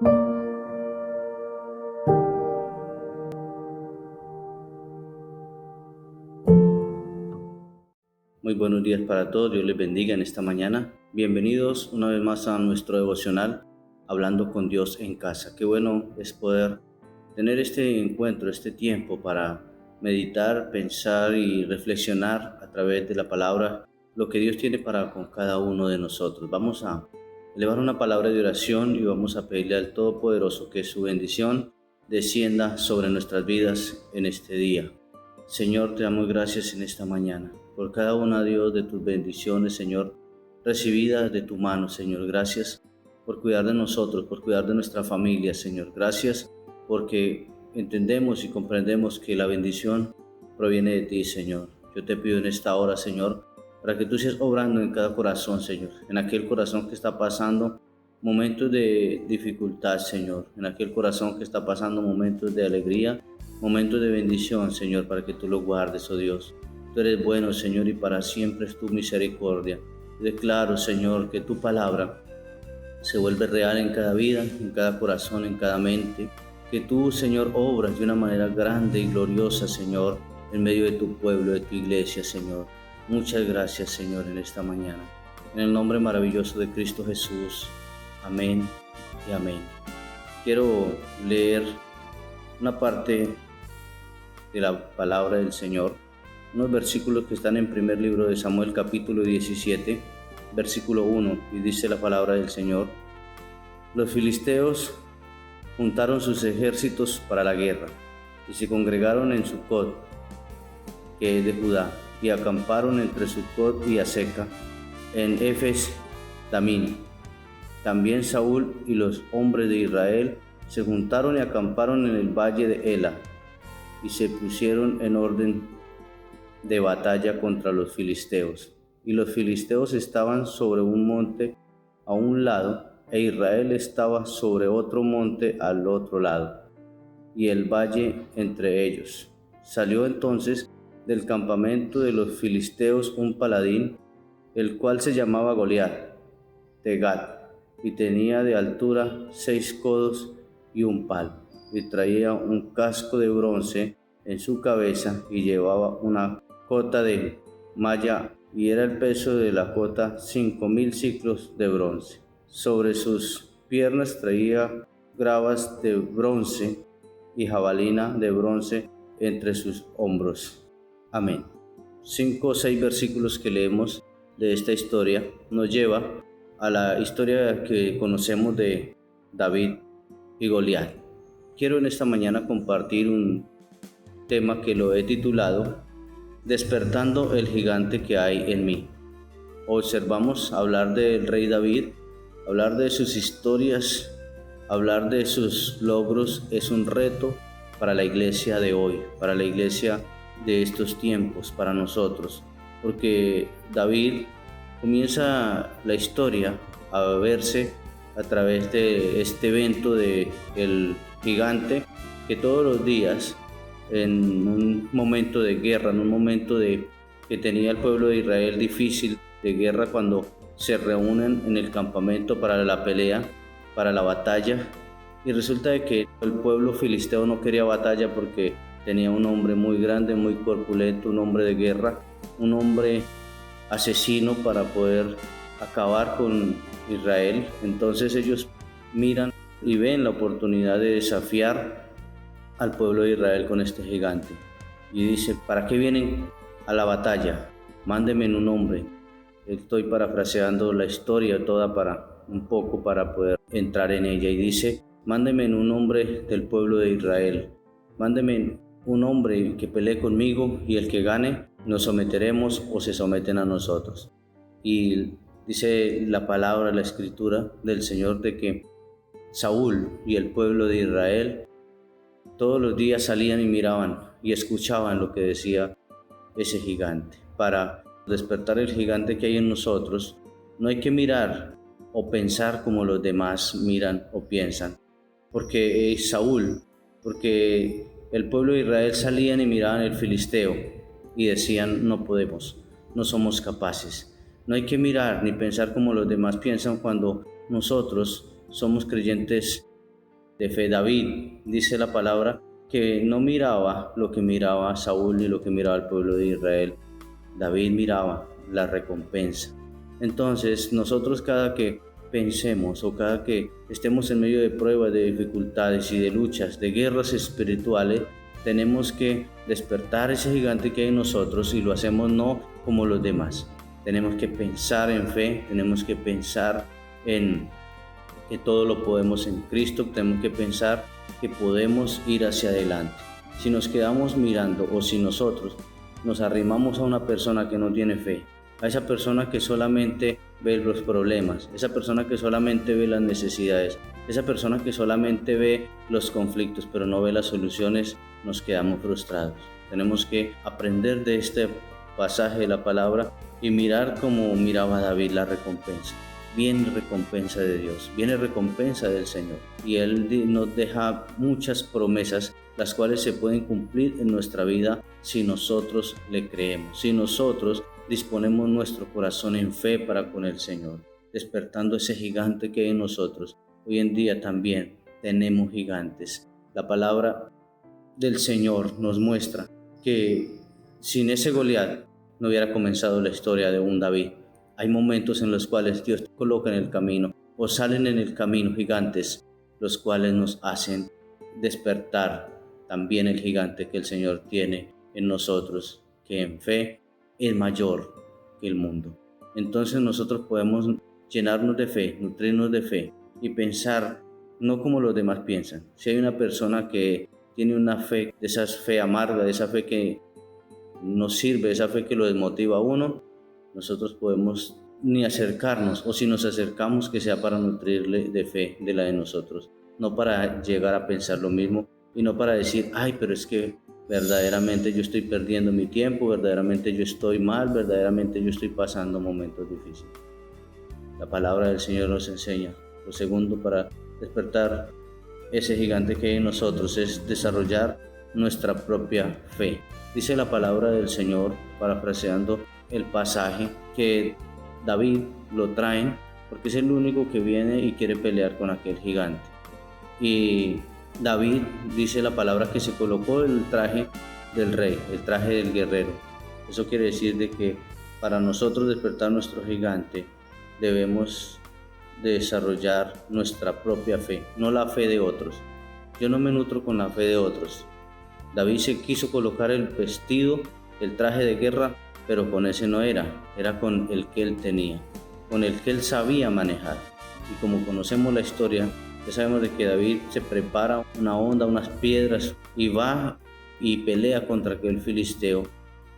Muy buenos días para todos, Dios les bendiga en esta mañana. Bienvenidos una vez más a nuestro devocional, Hablando con Dios en casa. Qué bueno es poder tener este encuentro, este tiempo para meditar, pensar y reflexionar a través de la palabra lo que Dios tiene para con cada uno de nosotros. Vamos a elevar una palabra de oración y vamos a pedirle al Todopoderoso que su bendición descienda sobre nuestras vidas en este día. Señor, te damos gracias en esta mañana por cada una, Dios, de tus bendiciones, Señor, recibidas de tu mano, Señor. Gracias por cuidar de nosotros, por cuidar de nuestra familia, Señor. Gracias porque entendemos y comprendemos que la bendición proviene de ti, Señor. Yo te pido en esta hora, Señor, para que tú seas obrando en cada corazón, Señor, en aquel corazón que está pasando momentos de dificultad, Señor, en aquel corazón que está pasando momentos de alegría, momentos de bendición, Señor, para que tú lo guardes, oh Dios. Tú eres bueno, Señor, y para siempre es tu misericordia. Declaro, Señor, que tu palabra se vuelve real en cada vida, en cada corazón, en cada mente. Que tú, Señor, obras de una manera grande y gloriosa, Señor, en medio de tu pueblo, de tu iglesia, Señor. Muchas gracias, Señor, en esta mañana. En el nombre maravilloso de Cristo Jesús. Amén y amén. Quiero leer una parte de la palabra del Señor, unos versículos que están en primer libro de Samuel, capítulo 17, versículo 1, y dice la palabra del Señor: Los filisteos juntaron sus ejércitos para la guerra, y se congregaron en Sucot, que es de Judá, y acamparon entre Sucot y Aseca, en Efes Damim. También Saúl y los hombres de Israel se juntaron y acamparon en el valle de Ela, y se pusieron en orden de batalla contra los filisteos. Y los filisteos estaban sobre un monte a un lado, e Israel estaba sobre otro monte al otro lado, y el valle entre ellos. Salió entonces del campamento de los filisteos un paladín, el cual se llamaba Goliat, de Gat, y tenía de altura 6 codos y un palo, y traía un casco de bronce en su cabeza, y llevaba una cota de malla, y era el peso de la cota 5,000 siclos de bronce. Sobre sus piernas traía gravas de bronce y jabalina de bronce entre sus hombros. Amén. 5 o 6 versículos que leemos de esta historia nos lleva a la historia que conocemos de David y Goliat. Quiero en esta mañana compartir un tema que lo he titulado Despertando el gigante que hay en mí. Observamos hablar del rey David, hablar de sus historias, hablar de sus logros es un reto para la iglesia de hoy, para la iglesia de estos tiempos, para nosotros, porque David comienza la historia a verse a través de este evento de el gigante que todos los días, en un momento de guerra, en un momento que tenía el pueblo de Israel difícil de guerra, cuando se reúnen en el campamento para la pelea, para la batalla, y resulta de que el pueblo filisteo no quería batalla porque tenía un hombre muy grande, muy corpulento, un hombre de guerra, un hombre asesino para poder acabar con Israel. Entonces ellos miran y ven la oportunidad de desafiar al pueblo de Israel con este gigante. Y dice: ¿para qué vienen a la batalla? Mándenme un hombre. Estoy parafraseando la historia toda para un poco para poder entrar en ella. Y dice: mándenme un hombre del pueblo de Israel. Mándenme un hombre que pelee conmigo, y el que gane nos someteremos o se someten a nosotros. Y dice la palabra, la escritura del Señor, de que Saúl y el pueblo de Israel todos los días salían y miraban y escuchaban lo que decía ese gigante. Para despertar el gigante que hay en nosotros, no hay que mirar o pensar como los demás miran o piensan. Porque el pueblo de Israel salían y miraban el filisteo y decían: no podemos, no somos capaces. No hay que mirar ni pensar como los demás piensan cuando nosotros somos creyentes de fe. David, dice la palabra, que no miraba lo que miraba Saúl ni lo que miraba el pueblo de Israel. David miraba la recompensa. Entonces, nosotros cada que pensemos o cada que estemos en medio de pruebas, de dificultades y de luchas, de guerras espirituales, tenemos que despertar ese gigante que hay en nosotros, y lo hacemos no como los demás. Tenemos que pensar en fe, tenemos que pensar en que todo lo podemos en Cristo, tenemos que pensar que podemos ir hacia adelante. Si nos quedamos mirando o si nosotros nos arrimamos a una persona que no tiene fe, a esa persona que solamente ve los problemas, esa persona que solamente ve las necesidades, esa persona que solamente ve los conflictos pero no ve las soluciones, nos quedamos frustrados. Tenemos que aprender de este pasaje de la palabra y mirar como miraba David la recompensa. Viene recompensa de Dios, viene recompensa del Señor, y Él nos deja muchas promesas, las cuales se pueden cumplir en nuestra vida si nosotros le creemos, si nosotros disponemos nuestro corazón en fe para con el Señor, despertando ese gigante que hay en nosotros. Hoy en día también tenemos gigantes. La palabra del Señor nos muestra que sin ese Goliat no hubiera comenzado la historia de un David. Hay momentos en los cuales Dios te coloca en el camino o salen en el camino gigantes, los cuales nos hacen despertar también el gigante que el Señor tiene en nosotros, que en fe es mayor que el mundo. Entonces nosotros podemos llenarnos de fe, nutrirnos de fe y pensar no como los demás piensan. Si hay una persona que tiene una fe, de esa fe amarga, de esa fe que no sirve, de esa fe que lo desmotiva a uno, nosotros podemos ni acercarnos, o si nos acercamos, que sea para nutrirle de fe de la de nosotros, no para llegar a pensar lo mismo y no para decir, ay, pero es que verdaderamente yo estoy perdiendo mi tiempo, verdaderamente yo estoy mal, verdaderamente yo estoy pasando momentos difíciles. La palabra del Señor nos enseña. Lo segundo para despertar ese gigante que hay en nosotros es desarrollar nuestra propia fe. Dice la palabra del Señor, parafraseando el pasaje, que David lo traen porque es el único que viene y quiere pelear con aquel gigante. Y David, dice la palabra, que se colocó el traje del rey, el traje del guerrero. Eso quiere decir de que para nosotros despertar nuestro gigante debemos desarrollar nuestra propia fe, no la fe de otros. Yo no me nutro con la fe de otros. David se quiso colocar el vestido, el traje de guerra, pero con ese no era con el que él tenía, con el que él sabía manejar. Y como conocemos la historia, ya sabemos de que David se prepara una honda, unas piedras, y va y pelea contra aquel filisteo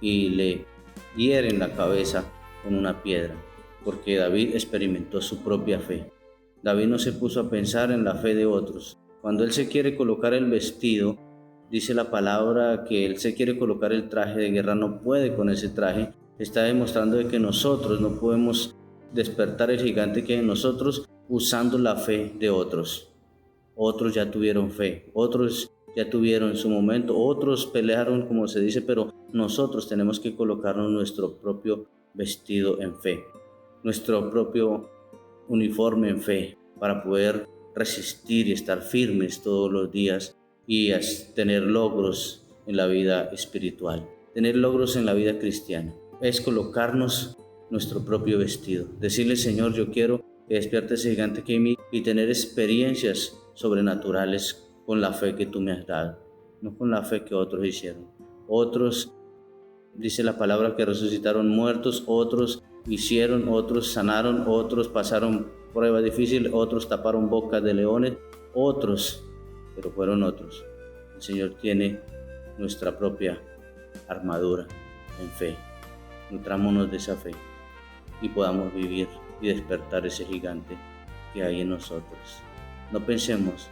y le hiere en la cabeza con una piedra, porque David experimentó su propia fe. David no se puso a pensar en la fe de otros. Cuando él se quiere colocar el vestido, dice la palabra que él se quiere colocar el traje de guerra, no puede con ese traje. Está demostrando de que nosotros no podemos despertar el gigante que hay en nosotros usando la fe de otros. Otros ya tuvieron fe, otros ya tuvieron en su momento, otros pelearon, como se dice, pero nosotros tenemos que colocarnos nuestro propio vestido en fe, nuestro propio uniforme en fe, para poder resistir y estar firmes todos los días y tener logros en la vida espiritual, tener logros en la vida cristiana. Es colocarnos nuestro propio vestido, decirle, Señor, yo quiero que despierte ese gigante que hay en mí y tener experiencias sobrenaturales con la fe que tú me has dado, no con la fe que otros hicieron. Otros, dice la palabra, que resucitaron muertos, otros hicieron, otros sanaron, otros pasaron pruebas difíciles, otros taparon bocas de leones, otros, pero fueron otros. El Señor tiene nuestra propia armadura en fe. Nutrámonos de esa fe y podamos vivir y despertar ese gigante que hay en nosotros. No pensemos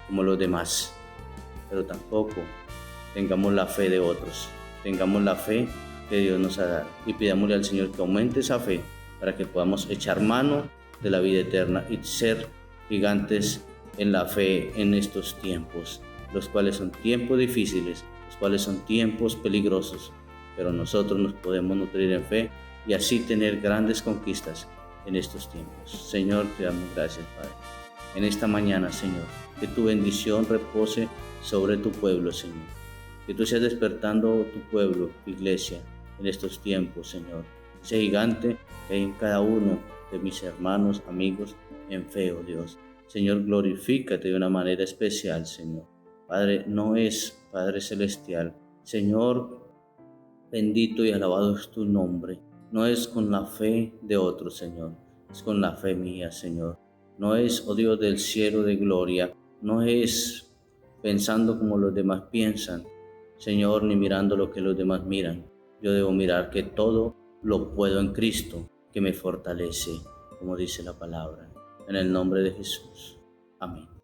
como los demás, pero tampoco tengamos la fe de otros. Tengamos la fe que Dios nos ha dado y pidámosle al Señor que aumente esa fe para que podamos echar mano de la vida eterna y ser gigantes en la fe en estos tiempos, los cuales son tiempos difíciles, los cuales son tiempos peligrosos, pero nosotros nos podemos nutrir en fe y así tener grandes conquistas en estos tiempos. Señor, te damos gracias, Padre. en esta mañana, Señor. Que tu bendición repose sobre tu pueblo, Señor. Que tú seas despertando tu pueblo, tu iglesia, en estos tiempos, Señor. Ese gigante que hay en cada uno de mis hermanos, amigos, en fe, oh Dios. Señor, glorifícate de una manera especial, Señor. Padre, no es Padre Celestial. Señor, bendito y alabado es tu nombre. No es con la fe de otros, Señor. Es con la fe mía, Señor. No es, oh Dios del cielo de gloria. No es pensando como los demás piensan, Señor, ni mirando lo que los demás miran. Yo debo mirar que todo lo puedo en Cristo, que me fortalece, como dice la palabra. En el nombre de Jesús. Amén.